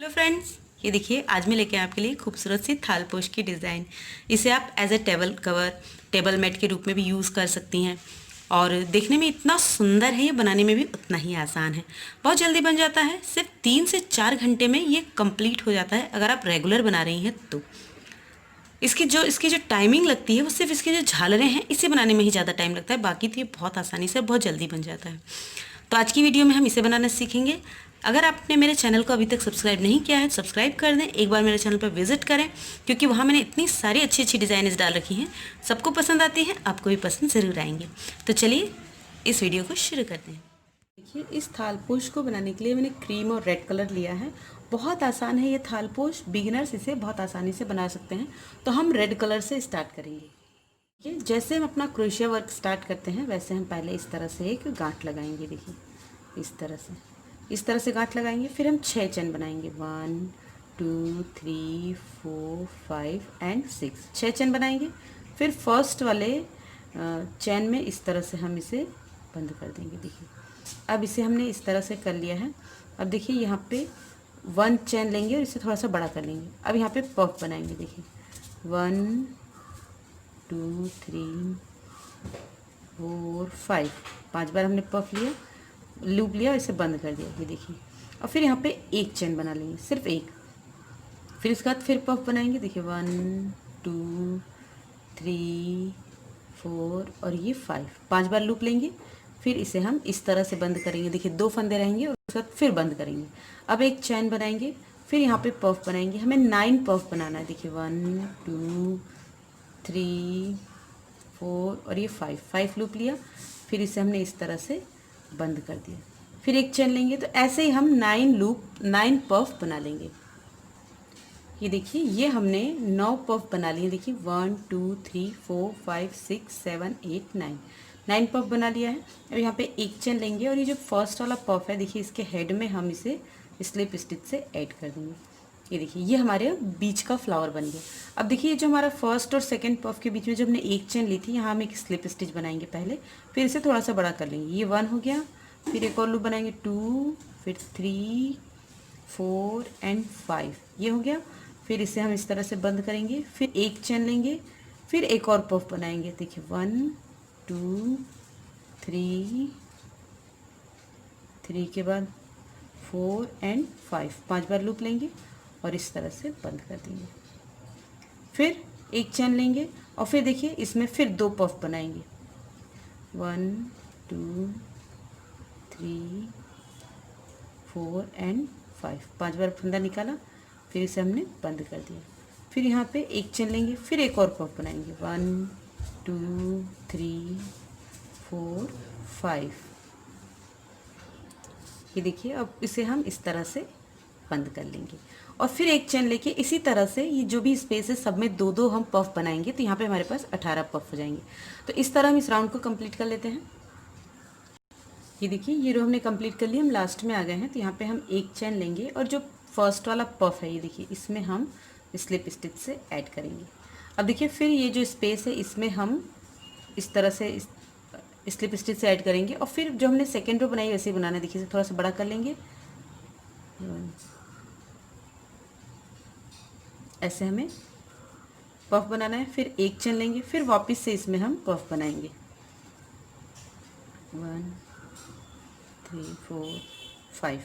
Hello friends, ये देखिए आज मैं लेके आए आपके लिए खूबसूरत सी थालपोश की डिज़ाइन। इसे आप as a table cover, table mat के रूप में भी यूज़ कर सकती हैं। और देखने में इतना सुंदर है, ये बनाने में भी उतना ही आसान है। बहुत जल्दी बन जाता है, सिर्फ 3 से 4 घंटे में ये कंप्लीट हो जाता है अगर आप रेगुलर बना रही हैं तो। इसकी जो टाइमिंग लगती है वो सिर्फ इसके जो झालरें हैं इसे बनाने में ही ज़्यादा टाइम लगता है, बाकी तो ये बहुत आसानी से बहुत जल्दी बन जाता है। तो आज की वीडियो में हम इसे बनाना सीखेंगे। अगर आपने मेरे चैनल को अभी तक सब्सक्राइब नहीं किया है तो सब्सक्राइब कर दें, एक बार मेरे चैनल पर विजिट करें, क्योंकि वहाँ मैंने इतनी सारी अच्छी अच्छी डिज़ाइन्स डाल रखी हैं। सबको पसंद आती हैं, आपको भी पसंद ज़रूर आएंगे। तो चलिए इस वीडियो को शुरू करते हैं। देखिए, इस थालपोश को बनाने के लिए मैंने क्रीम और रेड कलर लिया है। बहुत आसान है ये थालपोश, बिगिनर्स इसे बहुत आसानी से बना सकते हैं। तो हम रेड कलर से स्टार्ट करेंगे। देखिए, जैसे हम अपना क्रोशिया वर्क स्टार्ट करते हैं वैसे हम पहले इस तरह से एक गांठ लगाएंगे। देखिए, इस तरह से गांठ लगाएंगे। फिर हम 6 चेन बनाएंगे, 1 2 3 4 5 एंड 6, 6 चेन बनाएंगे। फिर फर्स्ट वाले चेन में इस तरह से हम इसे बंद कर देंगे। देखिए, अब इसे हमने इस तरह से कर लिया है। अब देखिए, यहाँ पे 1 चेन लेंगे और इसे थोड़ा सा बड़ा कर लेंगे। अब यहाँ पे पफ बनाएंगे। देखिए, 1 2 3 4 5, 5 बार हमने पफ लिया, लूप लिया और इसे बंद कर दिया। ये देखिए, और फिर यहाँ पे एक चेन बना लेंगे, सिर्फ एक। फिर इसके बाद फिर पफ बनाएंगे। देखिए, 1 2 3 4 और ये 5, 5 बार लूप लेंगे। फिर इसे हम इस तरह से बंद करेंगे। देखिए, 2 फंदे रहेंगे और उसके बाद फिर बंद करेंगे। अब एक चैन बनाएंगे, फिर यहाँ पे पफ बनाएंगे। हमें 9 पफ बनाना है। देखिए, 1 2 3 4 और ये 5, 5 लूप लिया। फिर इसे हमने इस तरह से बंद कर दिया। फिर एक चैन लेंगे। तो ऐसे ही हम 9 पफ बना लेंगे। ये देखिए, ये हमने 9 पफ बना लिए। देखिए, 1 2 3 4 5 6 7 8 9, 9 पफ बना लिया है। अब यहाँ पे एक चेन लेंगे और ये जो फर्स्ट वाला पफ है, देखिए इसके हेड में हम इसे स्लिप स्टिच से ऐड कर देंगे। ये देखिए, ये हमारे बीच का फ्लावर बन गया। अब देखिए, जो हमारा फर्स्ट और सेकंड पफ के बीच में जो हमने एक चेन ली थी, यहाँ हम एक स्लिप स्टिच बनाएंगे पहले। फिर इसे थोड़ा सा बड़ा कर लेंगे। ये 1 हो गया। फिर एक और लूप बनाएंगे, 2, फिर 3 4 एंड 5, ये हो गया। फिर इसे हम इस तरह से बंद करेंगे। फिर एक चेन लेंगे, फिर एक और पफ बनाएंगे। देखिए, 1 2 3 के बाद 4 एंड 5, 5 बार लूप लेंगे और इस तरह से बंद कर देंगे। फिर एक चेन लेंगे और फिर देखिए इसमें फिर 2 पफ बनाएंगे, 1 2 3 4 एंड 5, 5 बार फंदा निकाला। फिर इसे हमने बंद कर दिया। फिर यहाँ पे एक चेन लेंगे, फिर एक और पफ बनाएंगे, 1 2 3 4 5। ये देखिए, अब इसे हम इस तरह से बंद कर लेंगे और फिर एक चेन लेके इसी तरह से ये जो भी स्पेस है सब में 2-2 हम पफ बनाएंगे। तो यहाँ पे हमारे पास 18 पफ हो जाएंगे। तो इस तरह हम इस राउंड को कंप्लीट कर लेते हैं। ये देखिए, ये रो हमने कंप्लीट कर लिया, हम लास्ट में आ गए हैं। तो यहाँ पे हम एक चेन लेंगे और जो फर्स्ट वाला पफ है, ये देखिए इसमें हम स्लिप स्टिच से ऐड करेंगे। अब देखिए, फिर ये जो स्पेस है इसमें हम इस तरह से स्लिप स्टिच से ऐड करेंगे और फिर जो हमने सेकेंड रो बनाई वैसे ही बनाना है। देखिए, थोड़ा सा बड़ा कर लेंगे, ऐसे हमें पफ बनाना है। फिर एक चेन लेंगे, फिर वापस से इसमें हम पफ बनाएंगे, 1 3 4 5,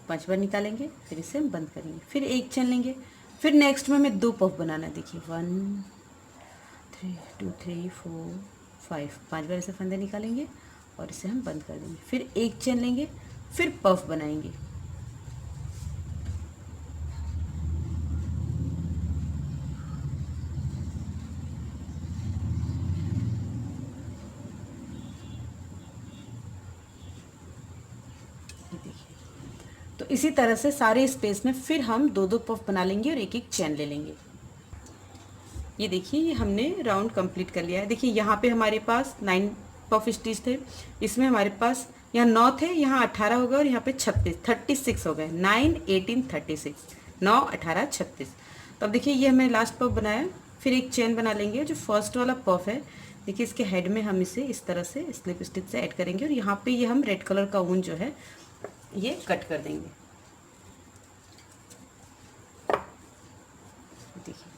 5 बार निकालेंगे। फिर इसे हम बंद करेंगे। फिर एक चेन लेंगे, फिर नेक्स्ट में हमें 2 पफ बनाना है। देखिए, 1 2 3 4 5, 5 बार इसे फंदे निकालेंगे और इसे हम बंद कर देंगे। फिर एक चेन लेंगे, फिर पफ बनाएंगे, तो इसी तरह से सारे स्पेस में फिर हम 2-2 पफ बना लेंगे और एक एक चेन ले लेंगे। ये देखिए, ये हमने राउंड कंप्लीट कर लिया है। देखिए, यहाँ पे हमारे पास 9 पफ स्टिच थे, इसमें हमारे पास यहाँ 9 थे, यहाँ 18 हो गए और यहाँ पे 36 हो गए। 9 18 36, 9 18 36। तो अब देखिए, ये हमने लास्ट पफ बनाया। फिर एक चेन बना लेंगे। जो फर्स्ट वाला पफ है, देखिए इसके हेड में हम इसे इस तरह से स्लिप स्टिच से ऐड करेंगे और यहाँ पे ये हम रेड कलर का ऊन जो है ये कट कर देंगे। देखिए।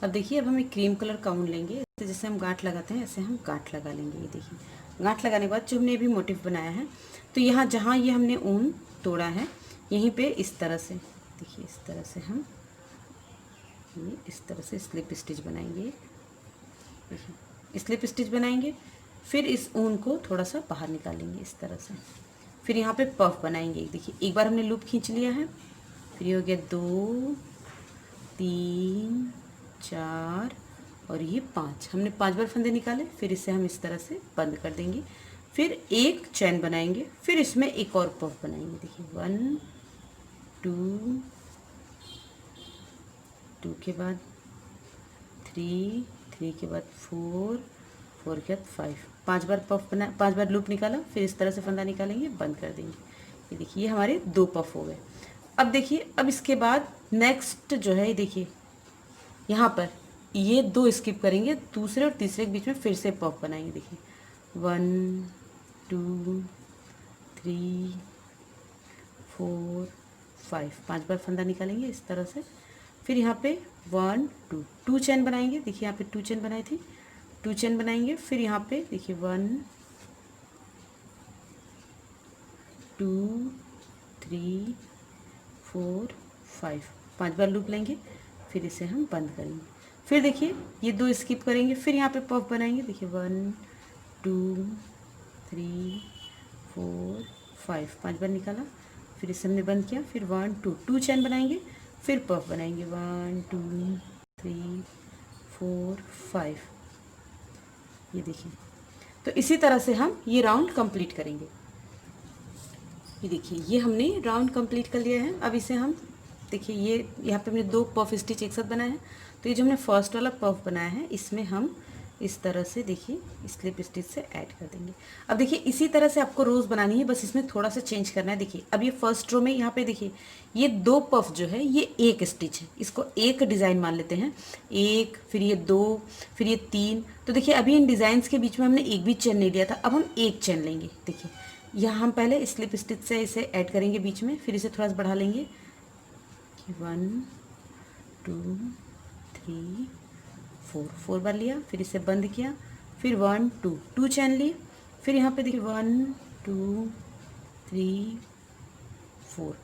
अब देखिए, अब हम एक क्रीम कलर का ऊन लेंगे, जैसे हम गांठ लगाते हैं ऐसे हम गांठ लगा लेंगे। ये देखिए, गांठ लगाने के बाद जो हमने अभी मोटिव बनाया है, तो यहाँ जहाँ ये हमने ऊन तोड़ा है यहीं पे इस तरह से देखिए, इस तरह से हम ये इस तरह से स्लिप स्टिच बनाएंगे। देखिए, स्लिप स्टिच बनाएंगे, फिर इस ऊन को थोड़ा सा बाहर निकालेंगे इस तरह से, फिर यहाँ पे पफ बनाएंगे। देखिए, एक बार हमने लूप खींच लिया है, फिर ये हो गया 2 3 4 और ये 5। हमने 5 बार फंदे निकाले, फिर इसे हम इस तरह से बंद कर देंगे, फिर एक चैन बनाएंगे, फिर इसमें एक और पफ बनाएंगे। देखिए 1 2 2 के बाद 3 3 के बाद 4 4 के बाद 5 5 बार पफ बना, 5 बार लूप निकाला, फिर इस तरह से फंदा निकालेंगे, बंद कर देंगे। ये देखिए, ये हमारे 2 पफ हो गए। अब देखिए, अब इसके बाद नेक्स्ट जो है, देखिए यहाँ पर ये 2 स्किप करेंगे, दूसरे और तीसरे के बीच में फिर से पफ बनाएंगे। देखिए 1 2 3 4 5 5 बार फंदा निकालेंगे इस तरह से, फिर यहाँ पे 1 2 2 चैन बनाएंगे। देखिए, यहाँ पे 2 चैन बनाई थी, 2 चैन बनाएंगे, फिर यहाँ पे देखिए 1 2 3 4 5 5 बार लूप लेंगे, फिर इसे हम बंद करेंगे। फिर देखिए, ये 2 स्किप करेंगे, फिर यहाँ पे पफ बनाएंगे। देखिए 1 2 3 4 5 5 बार निकाला, फिर इसे हमने बंद किया, फिर 1 2 2 चैन बनाएंगे, फिर पफ बनाएंगे 1 2 3 4 5। ये देखिए, तो इसी तरह से हम ये राउंड कंप्लीट करेंगे। ये देखिए, ये हमने राउंड कंप्लीट कर लिया है। अब इसे हम देखिए, ये यहाँ पे हमने 2 पफ स्टिच एक साथ बनाए हैं, तो ये जो हमने फर्स्ट वाला पफ बनाया है इसमें हम इस तरह से देखिए स्लिप स्टिच से ऐड कर देंगे। अब देखिए, इसी तरह से आपको रोज़ बनानी है, बस इसमें थोड़ा सा चेंज करना है। देखिए, अब ये फर्स्ट रो में यहाँ पे देखिए, ये 2 पफ जो है ये एक स्टिच है, इसको एक डिज़ाइन मान लेते हैं। 1 फिर ये 2 फिर ये 3। तो देखिए, अभी इन डिज़ाइंस के बीच में हमने एक भी चेन नहीं लिया था, अब हम एक चेन लेंगे। देखिए, यहाँ हम पहले स्लिप स्टिच से इसे ऐड करेंगे बीच में, फिर इसे थोड़ा सा बढ़ा लेंगे। 1 2 3 4 4 बार लिया, फिर इसे बंद किया, फिर 1 2 2 चैन लिए, फिर यहाँ पे देखिए 1 2 3 4।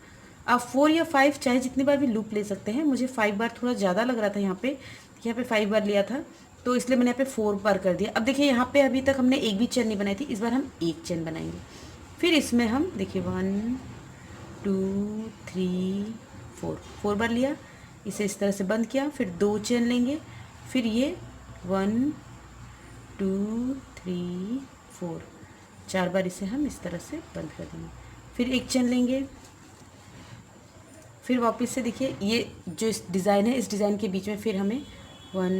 आप 4 या 5 चाहे जितनी बार भी लूप ले सकते हैं। मुझे 5 बार थोड़ा ज़्यादा लग रहा था, यहाँ पे 5 बार लिया था, तो इसलिए मैंने यहाँ पे 4 बार कर दिया। अब देखिए, यहाँ पे अभी तक हमने एक भी चैन नहीं बनाई थी, इस बार हम एक चैन बनाएंगे। फिर इसमें हम देखिए 1 2 3 4 4 बार लिया, इसे इस तरह से बंद किया, फिर 2 चैन लेंगे, फिर ये 1 2 3 4 4 बार इसे हम इस तरह से बंद कर देंगे, फिर एक चैन लेंगे, फिर वापस से देखिए ये जो इस डिज़ाइन है, इस डिज़ाइन के बीच में फिर हमें 1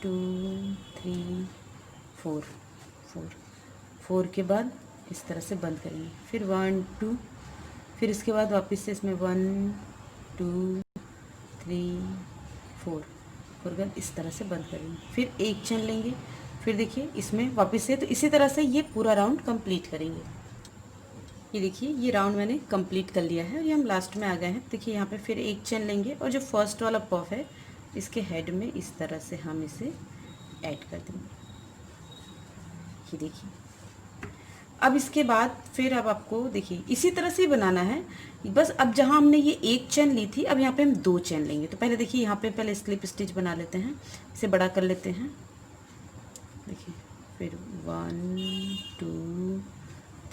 2 3 4 4 4 के बाद इस तरह से बंद करेंगे, फिर 1 2, फिर इसके बाद वापस से इसमें 1 2 3 4 4 के बाद इस तरह से बंद करेंगे, फिर एक चैन लेंगे, फिर देखिए इसमें वापस से, तो इसी तरह से ये पूरा राउंड कंप्लीट करेंगे। ये देखिए, ये राउंड मैंने कंप्लीट कर लिया है और ये हम लास्ट में आ गए हैं। देखिए यहाँ पे फिर एक चैन लेंगे और जो फर्स्ट वाला पफ है इसके हेड में इस तरह से हम इसे ऐड कर देंगे। ये देखिए, अब इसके बाद फिर अब आपको देखिए इसी तरह से ही बनाना है, बस अब जहाँ हमने ये एक चैन ली थी अब यहाँ पे हम 2 चैन लेंगे। तो पहले देखिए यहाँ पे पहले स्लिप स्टिच बना लेते हैं, इसे बड़ा कर लेते हैं। देखिए फिर 1 2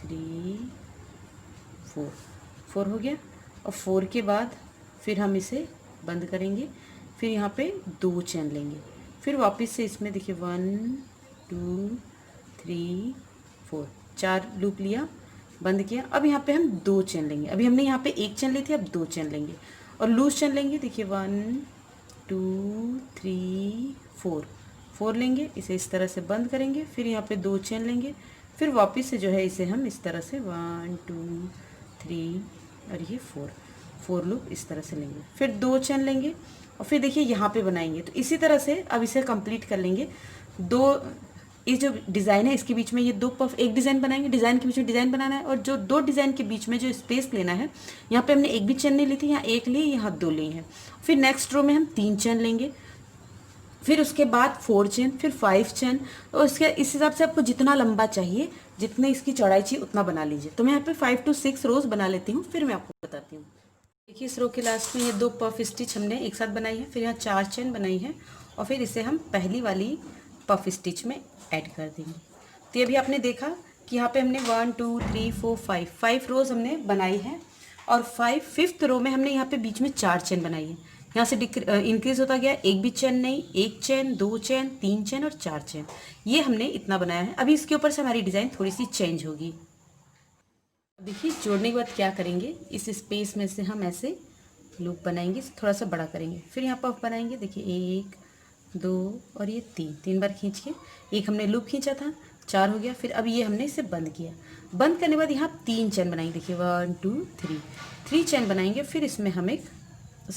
3 4 4 हो गया, और 4 के बाद फिर हम इसे बंद करेंगे, फिर यहाँ पे 2 चैन लेंगे, फिर वापस से इसमें देखिए 1 2 3 4 4 लूप लिया, बंद किया। अब यहाँ पे हम 2 चैन लेंगे, अभी हमने यहाँ पे एक चैन ली थी, अब 2 चैन लेंगे और लूज चैन लेंगे। देखिए 1 2 3 4 4 लेंगे, इसे इस तरह से बंद करेंगे, फिर यहाँ पे 2 चैन लेंगे, फिर वापस से जो है इसे हम इस तरह से 1 2 3 और ये 4 लूप इस तरह से लेंगे, फिर 2 चैन लेंगे और फिर देखिए यहाँ पे बनाएंगे। तो इसी तरह से अब इसे कंप्लीट कर लेंगे। ये जो डिज़ाइन है इसके बीच में ये दो पफ, एक डिज़ाइन बनाएंगे, डिज़ाइन के बीच में डिज़ाइन बनाना है, और जो दो डिज़ाइन के बीच में जो स्पेस लेना है, यहाँ पे हमने एक भी चेन नहीं ली थी, यहाँ एक ली, यहाँ दो ली है। फिर नेक्स्ट रो में हम 3 चेन लेंगे, फिर उसके बाद 4 चेन, फिर 5 चेन, और उसके इस हिसाब से आपको जितना लंबा चाहिए, जितने इसकी चौड़ाई चाहिए उतना बना लीजिए। तो मैं यहाँ पे 5 to 6 रोज बना लेती हूँ, फिर मैं आपको बताती हूँ। देखिए इस रो के लास्ट में ये 2 पफ स्टिच हमने एक साथ बनाई है, फिर यहाँ 4 चेन बनाई है, और फिर इसे हम पहली वाली पफ स्टिच में ऐड कर देंगे। तो ये भी आपने देखा कि यहाँ पे हमने 1 2 3 4 5 रोज हमने बनाई है, और 5th रो में हमने यहाँ पे बीच में 4 चेन बनाई है। यहाँ से इंक्रीज होता गया, एक भी चेन नहीं, 1 चेन, 2 चेन, 3 चेन और 4 चेन, ये हमने इतना बनाया है। अभी इसके ऊपर से हमारी डिज़ाइन थोड़ी सी चेंज होगी। देखिए जोड़ने के बाद क्या करेंगे, इस स्पेस में से हम ऐसे लूप बनाएंगे, थोड़ा सा बड़ा करेंगे, फिर यहाँ पफ बनाएंगे। देखिए 1 2 और ये 3 बार खींच के, एक हमने लूप खींचा था, 4 हो गया। फिर अब ये हमने इसे बंद किया, बंद करने के बाद यहाँ 3 चेन बनाएंगे। देखिए 1 2 3 चेन बनाएंगे, फिर इसमें हम एक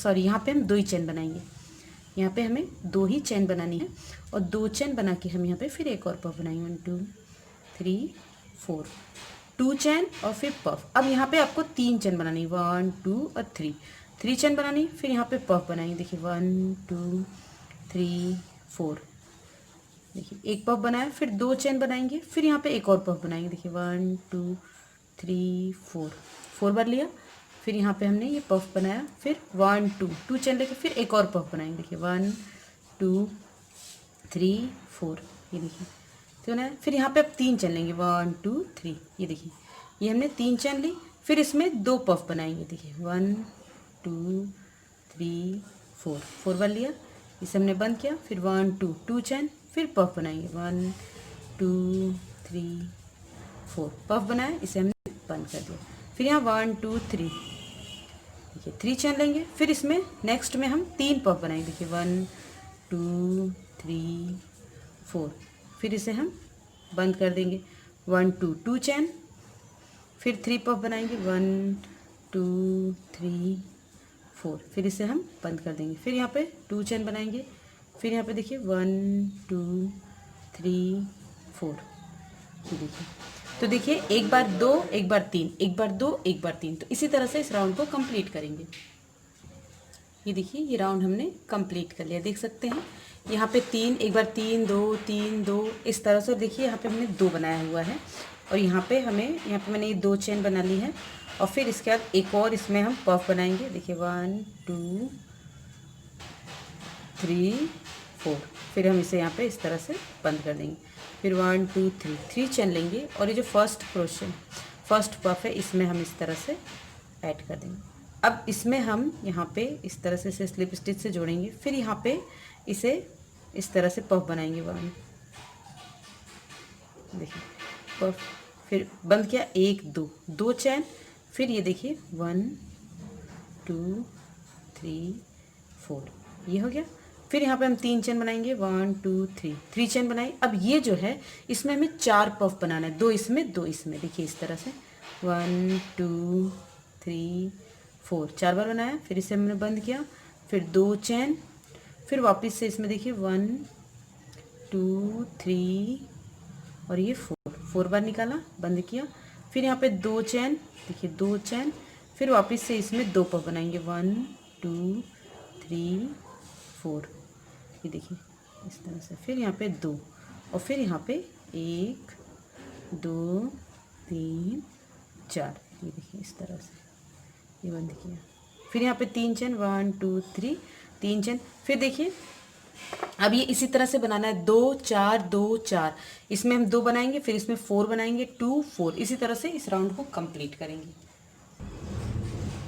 यहाँ पे हम 2 ही चेन बनाएंगे, यहाँ पे हमें 2 ही चेन बनानी है, और 2 चेन बना के हम यहाँ पे फिर एक और पफ बनाएंगे। 1 2 3 4 2 चेन और फिर पफ। अब यहाँ पे आपको 3 चेन बनानी, 1 2 और 3 चेन बनानी, फिर यहाँ पे पफ बनाएंगे। देखिए 1 2 3 4, देखिए एक पफ बनाया, फिर 2 चेन बनाएंगे, फिर यहाँ पे एक और पफ बनाएंगे। देखिए 1 2 3 4 बार लिया, फिर यहाँ पे हमने ये पफ बनाया, फिर 1 2 चेन लेके फिर एक और पफ बनाएंगे। देखिए 1 2 3 4, ये देखिए तो ना, फिर यहाँ पे अब 3 चेन लेंगे, 1 2 3, ये देखिए ये हमने 3 चेन ली, फिर इसमें 2 पफ बनाएंगे। देखिए 1 2 3 4 बार लिया, इसे हमने बंद किया, फिर 1 2 चेन, फिर पफ बनाएंगे। 1 2 3 4 पफ बनाया, इसे हमने बंद कर दिया, फिर यहाँ 1 2 3, देखिए 3 चेन लेंगे, फिर इसमें नेक्स्ट में हम 3 पफ बनाएंगे। देखिए 1 2 3 4, फिर इसे हम बंद कर देंगे। 1 2 चेन, फिर 3 पफ बनाएंगे। 1 2 3 4, फिर इसे हम बंद कर देंगे, फिर यहाँ पे 2 चेन बनाएंगे, फिर यहाँ पे देखिए 1 2 3 4, ये देखिए। तो देखिए एक बार 2, एक बार 3, एक बार 2, एक बार 3, तो इसी तरह से इस राउंड को कंप्लीट करेंगे। ये देखिए ये राउंड हमने कंप्लीट कर लिया, देख सकते हैं यहाँ पे 3, एक बार 3 2 3 2, इस तरह से। देखिए यहाँ पे हमने 2 बनाया हुआ है, और यहाँ पे मैंने ये 2 चेन बना ली है, और फिर इसके बाद एक और इसमें हम पफ बनाएंगे। देखिए 1 2 3 4, फिर हम इसे यहाँ पे इस तरह से बंद कर देंगे, फिर 1 2 3 चेन लेंगे, और ये जो फर्स्ट पफ है इसमें हम इस तरह से ऐड कर देंगे। अब इसमें हम यहाँ पे इस तरह से इसे स्लिप स्टिच से जोड़ेंगे, फिर यहाँ पे इसे इस तरह से पफ बनाएंगे। 1, देखिए पफ, फिर बंद किया, 1 2 चेन, फिर ये देखिए 1 2 3 4, ये हो गया। फिर यहाँ पे हम 3 चेन बनाएंगे। 1 2 3 चेन बनाए। अब ये जो है इसमें हमें 4 पफ बनाना है, 2 इसमें 2 इसमें। देखिए इस तरह से 1 2 3 4, 4 बार बनाया, फिर इसे हमने बंद किया, फिर 2 चेन, फिर वापस से इसमें देखिए 1 2 3 और ये 4 बार निकाला, बंद किया, फिर यहाँ पे 2 चेन, देखिए 2 चेन, फिर वापस से इसमें 2 पफ बनाएंगे। 1 2 3 4, ये देखिए इस तरह से, फिर यहाँ पे 2, और फिर यहाँ पे 1 2 3 4, ये देखिए इस तरह से ये बंद किया, फिर यहाँ पे 3 चेन, 1 2 3 चेन, फिर देखिए अब ये इसी तरह से बनाना है, 2 4 2 4, इसमें हम 2 बनाएंगे, फिर इसमें 4 बनाएंगे, 2 4, इसी तरह से इस राउंड को कंप्लीट करेंगे।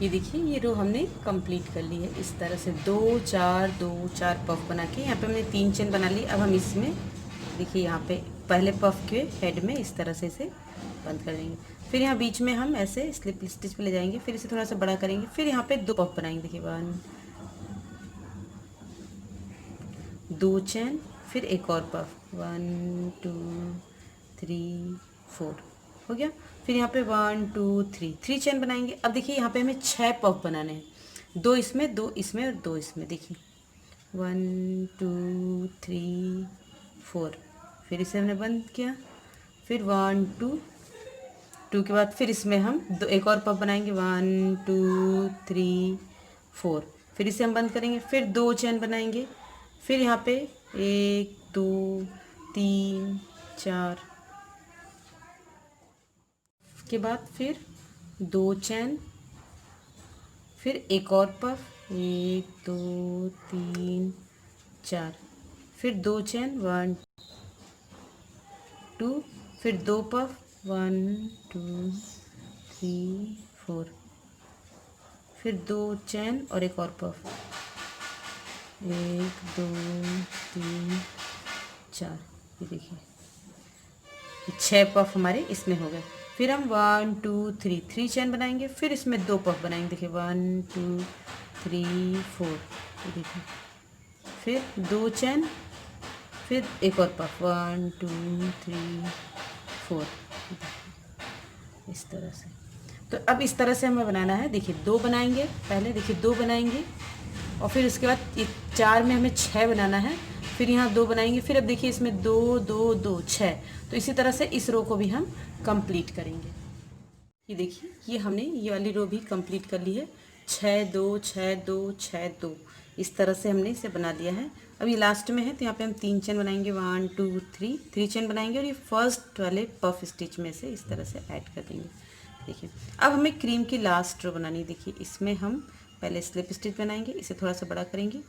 ये देखिए ये रो हमने कंप्लीट कर ली है इस तरह से, 2 4 पफ बना के यहाँ पे हमने 3 चेन बना ली। अब हम इसमें देखिए यहाँ पे पहले पफ के हेड में इस तरह से इसे बंद कर देंगे, फिर यहाँ बीच में हम ऐसे स्लिप स्टिच पे ले जाएंगे, फिर इसे थोड़ा सा बड़ा करेंगे, फिर यहाँ पे 2 पफ बनाएंगे। देखिए 1 2 चेन, फिर एक और पफ, 1 2 3 4, हो गया। फिर यहाँ पे 1 2 3 चेन बनाएंगे। अब देखिए यहाँ पे हमें 6 पफ बनाने हैं, 2 इसमें 2 इसमें और 2 इसमें। देखिए 1 2 3 4, फिर इसे हमने बंद किया, फिर 1 2 2 के बाद फिर इसमें हम एक और पफ बनाएंगे, 1 2 3 4, फिर इसे हम बंद करेंगे, फिर 2 चैन बनाएंगे, फिर यहाँ पे 1 2 3 4 के बाद फिर 2 चैन, फिर एक और पफ, 1 2 3 4, फिर 2 चैन, 1 2, फिर 2 पफ, 1 2 3 4, फिर 2 चैन और एक और पफ, 1 2 3 4, ये देखिए 6 पफ हमारे इसमें हो गए। फिर हम 1 2 3 3 चैन बनाएंगे, फिर इसमें 2 पफ बनाएंगे, देखिए 1 2 3 4, ये देखिए फिर 2 चैन, फिर एक और पफ, 1 2 3 4, इस तरह से। तो अब इस तरह से हमें बनाना है, देखिए 2 बनाएंगे पहले, देखिए 2 बनाएंगे और फिर उसके बाद ये 4 में हमें 6 बनाना है, फिर यहाँ 2 बनाएंगे, फिर अब देखिए इसमें 2 2 2 6, तो इसी तरह से इस रो को भी हम कंप्लीट करेंगे। ये देखिए ये हमने ये वाली रो भी कंप्लीट कर ली है, 6 2 6 2 6 2, इस तरह से हमने इसे बना लिया है। अब ये लास्ट में है तो यहाँ पे हम 3 चेन बनाएंगे, 1 2 3 चेन बनाएंगे और ये फर्स्ट वाले पफ स्टिच में से इस तरह से ऐड कर देंगे। देखिए अब हमें क्रीम की लास्ट रो बनानी है, देखिए इसमें हम पहले स्लिप स्टिच बनाएंगे, इसे थोड़ा सा बड़ा करेंगे,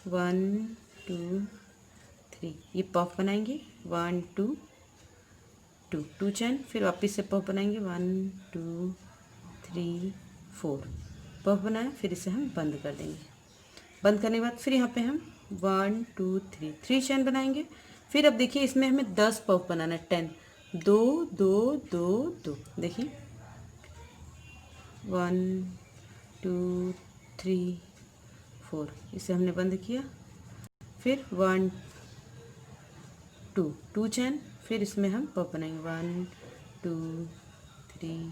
1 2 3, ये पफ बनाएंगे, 1 2 2 2 चैन, फिर वापस से पफ बनाएंगे, 1 2 3 4, पफ बनाया, फिर इसे हम बंद कर देंगे। बंद करने के बाद फिर यहाँ पे हम 1 2 3 3 चैन बनाएंगे, फिर अब देखिए इसमें हमें 10 पफ बनाना है, 10 2 2 2 2, देखिए 1 2 3 4, इसे हमने बंद किया, फिर 1 2 2 चैन, फिर इसमें हम पफ बनाएंगे, 1 2 3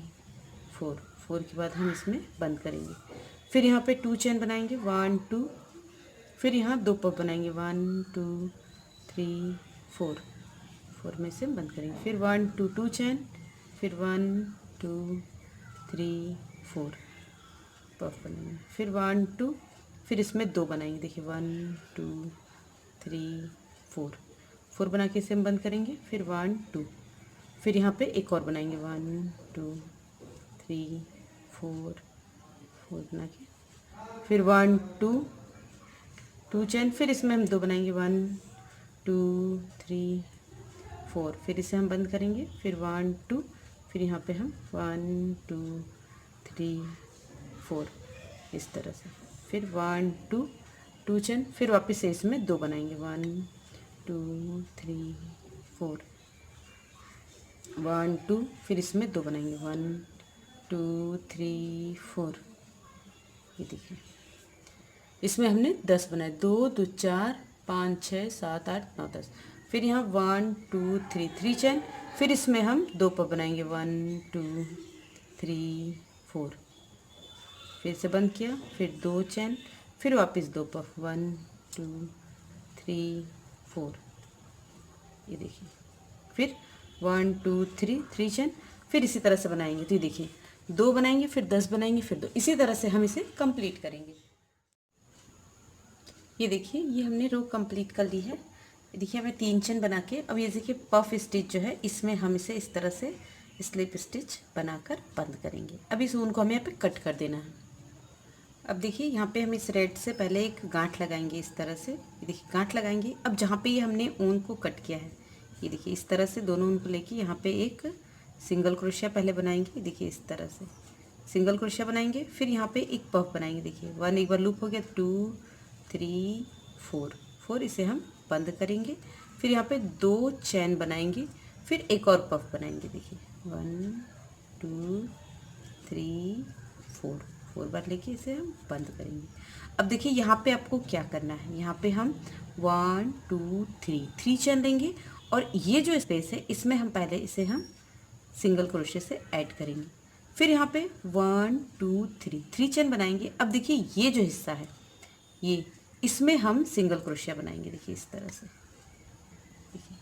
4, 4 के बाद हम इसमें बंद करेंगे, फिर यहाँ पे 2 चैन बनाएंगे, 1 2, फिर यहाँ 2 पफ बनाएंगे, 1 2 3 4, 4 में से बंद करेंगे, फिर 1 2 2 चैन, फिर 1 2 3 4, पफ बनाएंगे, फिर 1 2, फिर इसमें 2 बनाएंगे, देखिए 1 2 3 4, 4 बना के इसे हम बंद करेंगे, फिर 1 2, फिर यहाँ पे एक और बनाएंगे, 1 2 3 4, 4 बना के, फिर 1 2 2 चैन, फिर इसमें हम 2 बनाएंगे, 1 2 3 4, फिर इसे हम बंद करेंगे, फिर 1 2, फिर यहाँ पे हम 1 2 3 4, इस तरह से, फिर 1 2 2 चैन, फिर वापस से इसमें 2 बनाएंगे, 1 2 3 4, 1 2, फिर इसमें 2 बनाएंगे, 1 2 3 4, ये देखिए इसमें हमने 10 बनाए, 2 2 4 5 6 7 8 9 10, फिर यहाँ 1 2 3 3 चैन, फिर इसमें हम 2 पफ बनाएंगे, 1 2 3 4, फिर से बंद किया, फिर 2 चैन, फिर वापस 2 पफ, 1 2 3 4, ये देखिए फिर 1 2 3 3 चैन, फिर इसी तरह से बनाएंगे, तो ये देखिए 2 बनाएंगे, फिर 10 बनाएंगे, फिर 2, इसी तरह से हम इसे कंप्लीट करेंगे। ये देखिए ये हमने रो कंप्लीट कर ली है, देखिए हमें 3 चेन बना के, अब ये देखिए पफ स्टिच जो है इसमें हम इसे इस तरह से स्लिप स्टिच बनाकर बंद करेंगे। अब इस ऊन को हमें यहाँ पे कट कर देना है। अब देखिए यहाँ पे हम इस रेड से पहले एक गांठ लगाएंगे, इस तरह से, ये देखिए गांठ लगाएंगे। अब जहाँ पे ये हमने ऊन को कट किया है, ये देखिए इस तरह से दोनों ऊन को लेके यहाँ पे एक सिंगल क्रोशिया पहले बनाएंगे, देखिए इस तरह से सिंगल क्रोशिया बनाएंगे, फिर यहाँ पे एक पफ बनाएंगे, देखिए 1 एक बार लूप हो गया, 2 3 4 4, इसे हम बंद करेंगे, फिर यहाँ पे 2 चैन बनाएंगे, फिर एक और पफ बनाएंगे, देखिए 1 2 3 4, 4 बार लेके इसे हम बंद करेंगे। अब देखिए यहाँ पे आपको क्या करना है, यहाँ पे हम 1 2 3 चैन देंगे और ये जो स्पेस है इसमें हम पहले इसे हम सिंगल क्रोशे से ऐड करेंगे, फिर यहाँ पे 1 2 3 चैन बनाएंगे। अब देखिए ये जो हिस्सा है ये इसमें हम सिंगल क्रोशिया बनाएंगे, देखिए इस तरह से, देखिए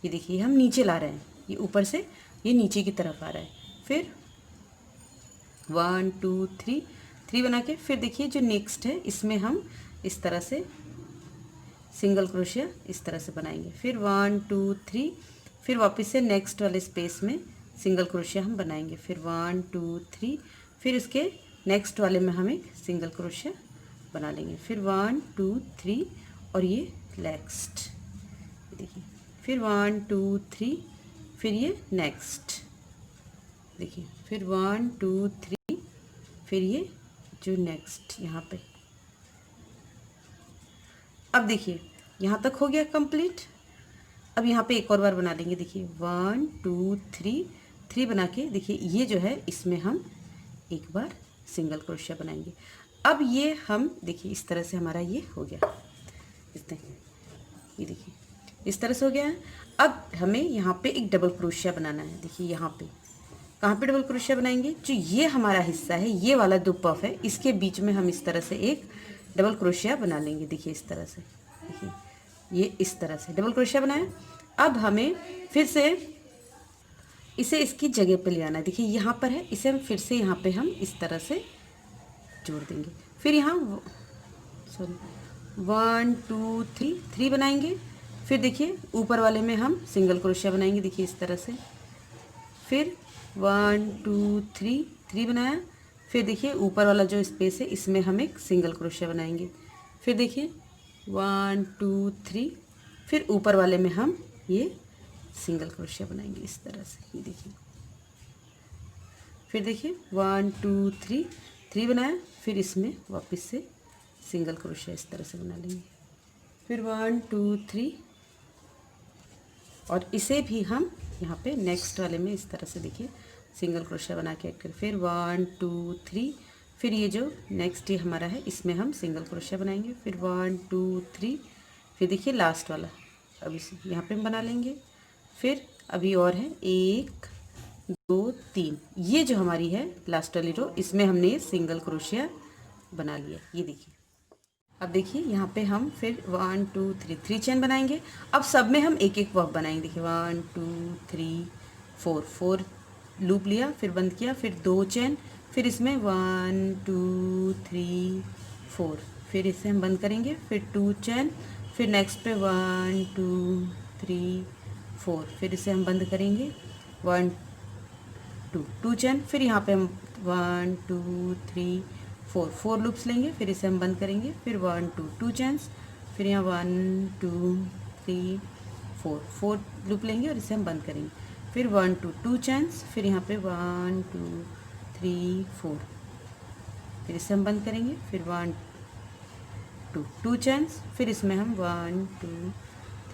ये देखिए हम नीचे ला रहे हैं, ये ऊपर से ये नीचे की तरफ आ रहा है। फिर 1 2 3 3 बना के फिर देखिए जो नेक्स्ट है इसमें हम इस तरह से सिंगल क्रोशिया इस तरह से बनाएंगे। फिर 1 2 3 फिर वापस से नेक्स्ट वाले स्पेस में सिंगल क्रोशिया हम बनाएंगे। फिर 1 2 3 फिर इसके नेक्स्ट वाले में हम एक सिंगल क्रोशिया बना लेंगे। फिर 1 2 3 और ये नेक्स्ट, देखिए फिर 1 2 3 फिर ये नेक्स्ट, देखिए फिर 1 2 3 फिर ये जो नेक्स्ट यहाँ पे। अब देखिए यहाँ तक हो गया कंप्लीट। अब यहाँ पे एक और बार बना लेंगे। देखिए 1 2 3 3 बना के देखिए ये जो है इसमें हम एक बार सिंगल क्रोशिया बनाएंगे। अब ये हम देखिए इस तरह से हमारा ये हो गया, इस तरह, ये देखिए इस तरह से हो गया है। अब हमें यहाँ पे एक डबल क्रोशिया बनाना है। देखिए यहाँ पे कहाँ पे डबल क्रोशिया बनाएंगे, जो ये हमारा हिस्सा है ये वाला जो पफ है इसके बीच में हम इस तरह से एक डबल क्रोशिया बना लेंगे। देखिए इस तरह से, देखिए ये इस तरह से डबल क्रोशिया बनाया। अब हमें फिर से इसे इसकी जगह पे ले आना है। देखिए यहाँ पर है, इसे हम फिर से यहाँ पे हम इस तरह से जोड़ देंगे। फिर यहाँ 1 2 3 3 बनाएंगे। फिर देखिए ऊपर वाले में हम सिंगल क्रोशिया बनाएंगे। देखिए इस तरह से। फिर 1 2 3 3 बनाया। फिर देखिए ऊपर वाला जो स्पेस है इसमें हम एक सिंगल क्रोशिया बनाएंगे। फिर देखिए 1 2 3 फिर ऊपर वाले में हम ये सिंगल क्रोशिया बनाएंगे इस तरह से, ये देखिए। फिर देखिए 1 2 3 3 बनाया। फिर इसमें वापस से सिंगल क्रोशिया इस तरह से बना लेंगे। फिर 1 2 3 और इसे भी हम यहाँ पे नेक्स्ट वाले में इस तरह से देखिए सिंगल क्रोशिया बना के ऐड करें। फिर 1 2 3 फिर ये जो नेक्स्ट ये हमारा है इसमें हम सिंगल क्रोशिया बनाएंगे। फिर 1 2 3 फिर देखिए लास्ट वाला अब इसे यहाँ पे हम बना लेंगे। फिर अभी और है 1 2 3, ये जो हमारी है लास्ट वाली रो इसमें हमने सिंगल क्रोशिया बना लिया, ये देखिए। अब देखिए यहाँ पे हम फिर 1 2 3 3 चेन बनाएंगे। अब सब में हम एक एक पफ बनाएंगे। देखिए 1 2 3 4 4 लूप लिया, फिर बंद किया, फिर 2 चेन, फिर इसमें 1 2 3 4 फिर इसे हम बंद करेंगे। फिर 2 चेन, फिर नेक्स्ट पे 1 2 3 4 फिर इसे हम बंद करेंगे। 1 2 2 चेन, फिर यहाँ पे हम 1 2 3 4 4 लूप्स लेंगे, फिर इसे हम बंद करेंगे। फिर 1 2 2 चेन्स, फिर यहाँ 1 2 3 4 4 लूप लेंगे और इसे हम बंद करेंगे। फिर 1 2 2 चेन्स, फिर यहाँ पे 1 2 3 4 फिर इसे हम बंद करेंगे। फिर 1 2 2 चेन्स, फिर इसमें हम 1 2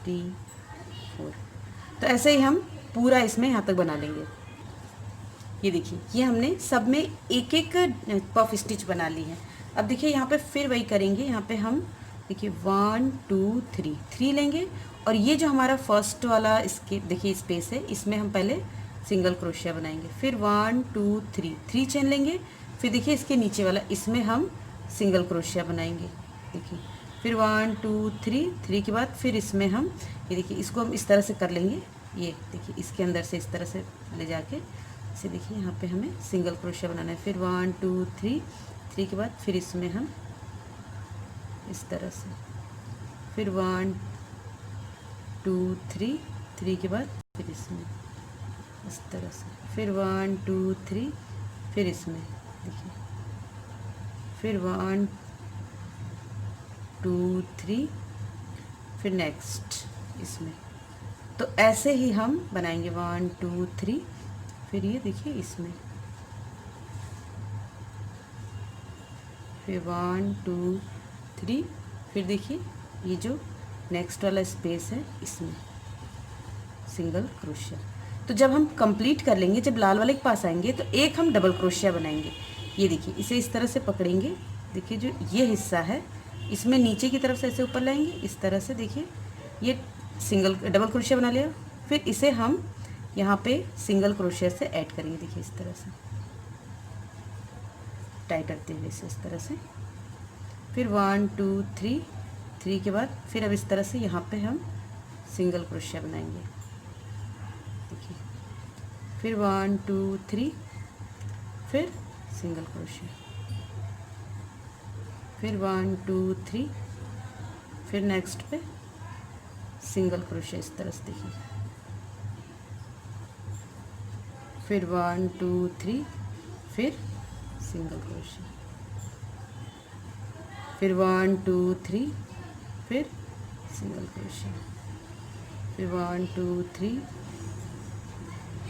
3 4 तो ऐसे ही हम पूरा इसमें यहाँ तक बना लेंगे। ये देखिए ये हमने सब में एक एक पफ स्टिच बना ली है। अब देखिए यहाँ पे फिर वही करेंगे। यहाँ पे हम देखिए 1 2 3 3 लेंगे और ये जो हमारा फर्स्ट वाला इसके देखिए स्पेस है इसमें हम पहले सिंगल क्रोशिया बनाएंगे। फिर 1 2 3 3 चेन लेंगे, फिर देखिए इसके नीचे वाला इसमें हम सिंगल क्रोशिया बनाएंगे। देखिए फिर 1 2 3 3 के बाद फिर इसमें हम ये देखिए इसको हम इस तरह से कर लेंगे। ये देखिए इसके अंदर से इस तरह से ले जाके इसे देखिए यहाँ पे हमें सिंगल क्रोशिया बनाना है। फिर 1 2 3 3 के बाद फिर इसमें हम इस तरह से, फिर 1 2 3 3 के बाद फिर इसमें इस तरह से, फिर 1 2 3 फिर इसमें देखिए, फिर 1 2 3 फिर नेक्स्ट इसमें। तो ऐसे ही हम बनाएंगे 1 2 3 फिर ये देखिए इसमें, फिर 1 2 3 फिर देखिए ये जो नेक्स्ट वाला स्पेस है इसमें सिंगल क्रोशिया। तो जब हम कंप्लीट कर लेंगे, जब लाल वाले के पास आएंगे तो एक हम डबल क्रोशिया बनाएंगे। ये देखिए इसे इस तरह से पकड़ेंगे। देखिए जो ये हिस्सा है इसमें नीचे की तरफ से ऐसे ऊपर लाएंगे इस तरह से। देखिए ये सिंगल डबल क्रोशिया बना लिया। फिर इसे हम यहाँ पे सिंगल क्रोशिया से ऐड करेंगे। देखिए इस तरह से टाइट करते हुए इसे इस तरह से। फिर 1 2 3 3 के बाद फिर अब इस तरह से यहाँ पे हम सिंगल क्रोशिया बनाएंगे। देखिए, फिर 1 2 3, फिर सिंगल क्रोशिया, फिर 1 2 3, फिर नेक्स्ट पे सिंगल क्रोशिया इस तरह से देखिए, फिर 1 2 3, फिर सिंगल क्रोशिया, फिर 1 2 3, फिर सिंगल क्रोशिया, फिर 1 2 3,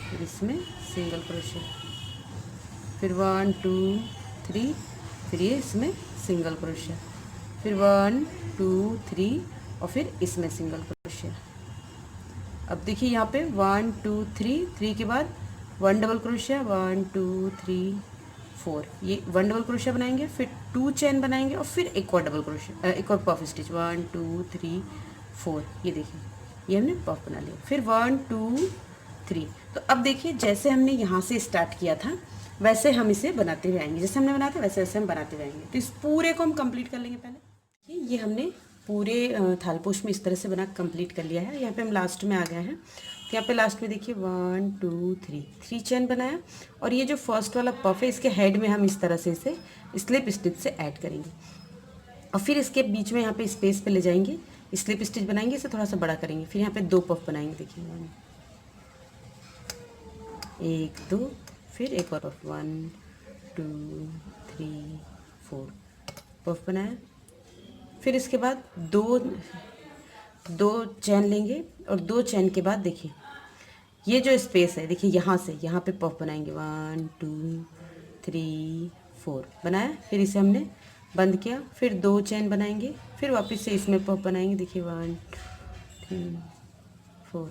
फिर इसमें सिंगल क्रोशिया, फिर 1 2 3, फिर ये इसमें सिंगल क्रोशिया, फिर 1 2 3 और फिर इसमें सिंगल क्रोशिया। अब देखिए यहाँ पे 1 2 3, 3 के बाद 1 डबल क्रोशिया, 1 2 3 4, ये 1 डबल क्रोशिया बनाएंगे, फिर 2 चेन बनाएंगे और फिर एक और डबल क्रोशिया, एक और पफ स्टिच, 1 2 3 4, ये देखिए ये हमने पफ बना लिया, फिर 1 2 3। तो अब देखिए जैसे हमने यहाँ से स्टार्ट किया था वैसे हम इसे बनाते हुए आएंगे, जैसे हमने बनाया था वैसे वैसे हम बनाते हुए आएंगे। तो इस पूरे को हम कंप्लीट कर लेंगे। पहले ये हमने पूरे थालपोश में इस तरह से बना कंप्लीट कर लिया है। यहाँ पे हम लास्ट में आ गए हैं, तो यहाँ पे लास्ट में देखिए 1 2 3, 3 चेन बनाया और ये जो फर्स्ट वाला पफ है इसके हेड में हम इस तरह से इसे स्लिप स्टिच से ऐड करेंगे और फिर इसके बीच में यहाँ पे स्पेस पे ले जाएंगे, स्लिप स्टिच बनाएंगे, इसे थोड़ा सा बड़ा करेंगे, फिर यहाँ पे 2 पफ बनाएंगे। देखिए 1 2, फिर एक और पफ, 1 2 3 4 पफ बनाया, फिर इसके बाद दो चैन लेंगे और 2 चैन के बाद देखिए ये जो स्पेस है देखिए यहाँ से यहाँ पे पफ बनाएंगे, 1 2 3 4 बनाया, फिर इसे हमने बंद किया, फिर 2 चैन बनाएंगे, फिर वापस से इसमें पफ बनाएंगे, देखिए 1 2 3 4,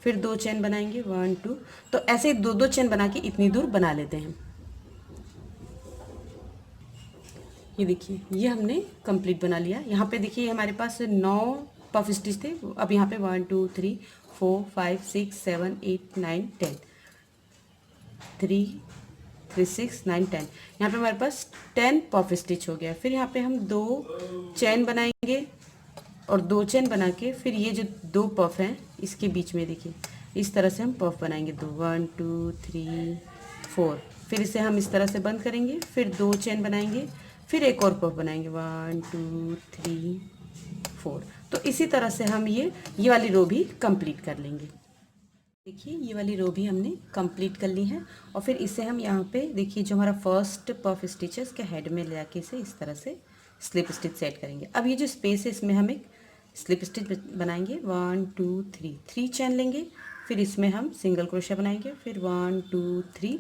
फिर 2 चैन बनाएंगे, 1 2, तो ऐसे 2 चैन बना के इतनी दूर बना लेते हैं। ये देखिए ये हमने कंप्लीट बना लिया। यहाँ पे देखिए हमारे पास 9 पफ स्टिच थे, अब यहाँ पे 1 2 3 4 5 6 7 8 9 10, 3 3 6 9 10, यहाँ पे हमारे पास 10 पफ स्टिच हो गया। फिर यहाँ पे हम 2 चैन बनाएंगे और 2 चैन बना के फिर ये जो 2 पफ हैं इसके बीच में देखिए इस तरह से हम पफ बनाएंगे, 2 1 2 3 4, फिर इसे हम इस तरह से बंद करेंगे, फिर 2 चैन बनाएंगे, फिर एक और पफ बनाएंगे, 1 2 3 4। तो इसी तरह से हम ये वाली रो भी कंप्लीट कर लेंगे। देखिए ये वाली रो भी हमने कंप्लीट कर ली है और फिर इसे हम यहाँ पे देखिए जो हमारा फर्स्ट पफ स्टिच है इसके हेड में ले जाके इसे इस तरह से स्लिप स्टिच सेट करेंगे। अब ये जो स्पेस है इसमें हम एक स्लिप स्टिच बनाएंगे, 1 2 3, 3 चैन लेंगे, फिर इसमें हम सिंगल क्रोशिया बनाएंगे, फिर 1 2 3,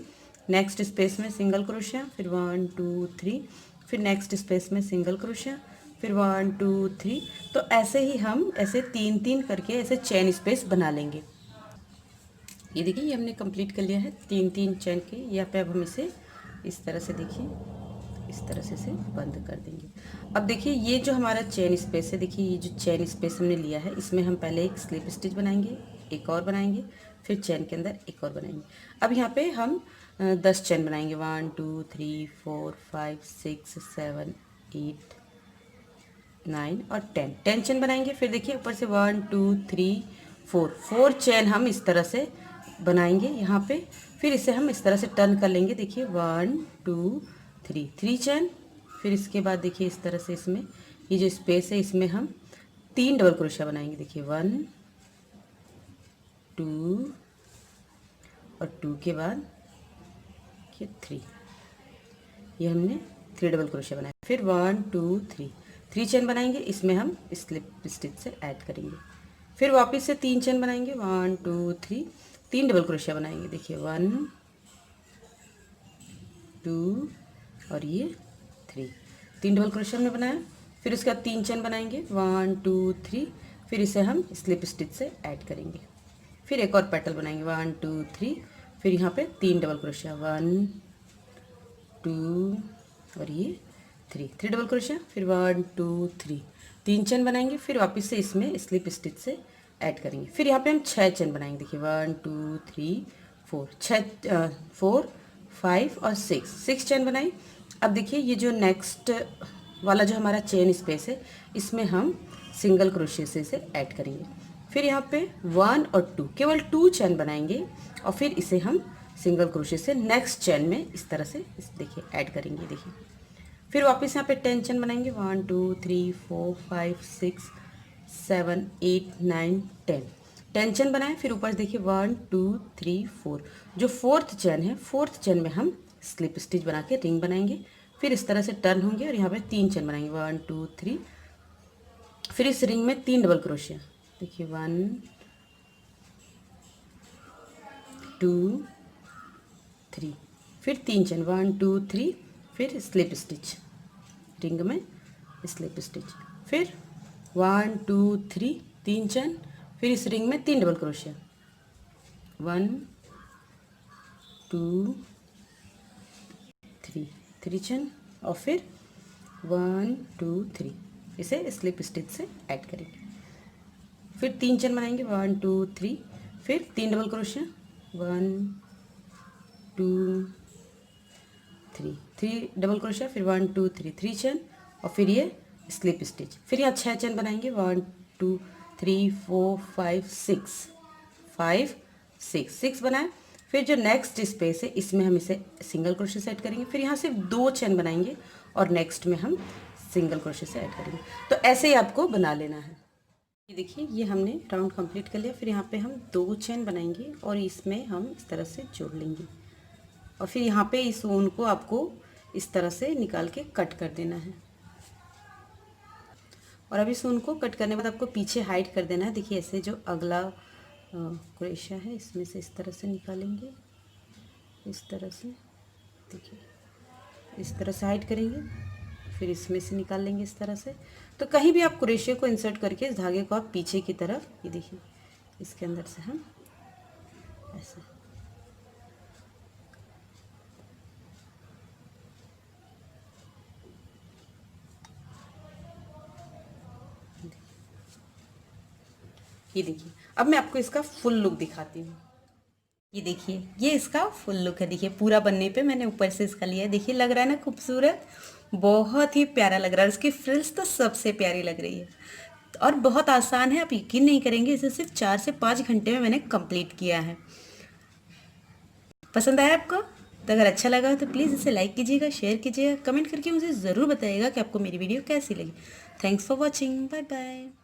नेक्स्ट स्पेस में सिंगल क्रोशिया, फिर 1 2 3, फिर नेक्स्ट स्पेस में सिंगल क्रोशिया, फिर 1 2 3। तो ऐसे ही हम ऐसे 3 करके ऐसे चैन स्पेस बना लेंगे। ये देखिए ये हमने कंप्लीट कर लिया है 3 चैन के। यहाँ पे अब हम इसे इस तरह से देखिए इस तरह से इसे बंद कर देंगे। अब देखिए ये जो हमारा चैन स्पेस है, देखिए ये जो चैन स्पेस हमने लिया है इसमें हम पहले एक स्लिप स्टिच बनाएंगे, एक और बनाएंगे, फिर चैन के अंदर एक और बनाएंगे। अब यहाँ पे हम 10 चैन बनाएंगे, 1 2 3 4 5 6 7 8 9 और 10 चैन बनाएंगे। फिर देखिए ऊपर से 1 2 3 4 चैन हम इस तरह से बनाएंगे यहाँ पे, फिर इसे हम इस तरह से टर्न कर लेंगे। देखिए 1 2 3 चैन, फिर इसके बाद देखिए इस तरह से इसमें ये जो स्पेस है इसमें हम 3 डबल क्रोशिया बनाएंगे। देखिए 1 2 और 2 के बाद 3, ये हमने 3 डबल क्रोशिया बनाया। फिर 1 2 3 चैन बनाएंगे, इसमें हम स्लिप स्टिच से ऐड करेंगे। फिर वापस से 3 चैन बनाएंगे, 1 2 3 डबल क्रोशिया बनाएंगे। देखिए 1 2 और ये 3 डबल क्रोशिया हमने बनाया। फिर उसके बाद 3 चैन बनाएंगे, 1 2 3, फिर इसे हम स्लिप स्टिच से ऐड करेंगे। फिर एक और पेटल बनाएंगे, 1 2 3, फिर यहाँ पे 3 डबल क्रोशिया, 1 2 और ये 3 डबल क्रोशिया, फिर 1 2 3 चैन बनाएंगे। फिर वापस से इसमें स्लिप स्टिच से ऐड करेंगे। फिर यहाँ पे हम 6 चैन बनाएंगे। देखिए 1 2 3 4 4 5 और 6 चैन बनाई। अब देखिए ये जो नेक्स्ट वाला जो हमारा चेन स्पेस है इसमें हम सिंगल क्रोशिया से इसे ऐड करेंगे। फिर यहाँ पे 1 और 2 केवल 2 चेन बनाएंगे और फिर इसे हम सिंगल क्रोशे से नेक्स्ट चेन में इस तरह से देखिए ऐड करेंगे। देखिए फिर वापस यहाँ पे 10 चेन बनाएंगे 1 2 3 4 5 6 7 8 9 10 10 चेन बनाएं। फिर ऊपर देखिए 1 2 3 4 जो फोर्थ चेन है, फोर्थ चेन में हम स्लिप स्टिच बना के रिंग बनाएंगे। फिर इस तरह से टर्न होंगे और यहाँ पे 3 चेन बनाएंगे 1 2 3। फिर इस रिंग में 3 डबल क्रोशिया, देखिए 1 2 3। फिर 3 चेन 1 2 3। फिर स्लिप स्टिच, रिंग में स्लिप स्टिच। फिर 1 2 3 3 चेन। फिर इस रिंग में 3 डबल क्रोशिया 1 2 3 3 चेन और फिर 1 2 3 इसे स्लिप स्टिच से ऐड करेंगे। फिर 3 चेन बनाएंगे 1 2 3। फिर 3 डबल क्रोशिया 1 2 3 3 डबल क्रोशिया। फिर 1 2 3 3 चेन और फिर ये स्लिप स्टिच। फिर यहाँ 6 चेन बनाएंगे 1 2 3 4 5 6 5 6 6 बनाए। फिर जो नेक्स्ट स्पेस है इसमें हम इसे सिंगल क्रोशे से ऐड करेंगे। फिर यहाँ सिर्फ 2 चेन बनाएंगे और नेक्स्ट में हम सिंगल क्रोशे से ऐड करेंगे। तो ऐसे ही आपको बना लेना है। ये देखिए ये हमने राउंड कंप्लीट कर लिया। फिर यहाँ पे हम 2 चेन बनाएंगे और इसमें हम इस तरह से जोड़ लेंगे और फिर यहाँ पे इस ऊन को आपको इस तरह से निकाल के कट कर देना है। और अब इस ऊन को कट करने के बाद आपको पीछे हाइड कर देना है। देखिए ऐसे जो अगला क्रोशिया है इसमें से इस तरह से निकालेंगे, इस तरह से देखिए इस तरह से हाइड करेंगे। फिर इसमें से निकाल लेंगे इस तरह से। तो कहीं भी आप क्रोशिया को इंसर्ट करके इस धागे को आप पीछे की तरफ, ये देखिए इसके अंदर से हम ऐसे ये देखिए। अब मैं आपको इसका फुल लुक दिखाती हूँ। ये देखिए ये इसका फुल लुक है। देखिए पूरा बनने पे मैंने ऊपर से इसका लिया है। देखिए लग रहा है ना खूबसूरत, बहुत ही प्यारा लग रहा है। उसकी फ्रिल्स तो सबसे प्यारी लग रही है और बहुत आसान है, आप यकीन नहीं करेंगे। इसे सिर्फ 4 से 5 घंटे में मैंने कंप्लीट किया है। पसंद आया आपको? तो अगर अच्छा लगा तो प्लीज़ इसे लाइक कीजिएगा, शेयर कीजिएगा, कमेंट करके मुझे ज़रूर बताइएगा कि आपको मेरी वीडियो कैसी लगी। Thanks for watching, bye bye.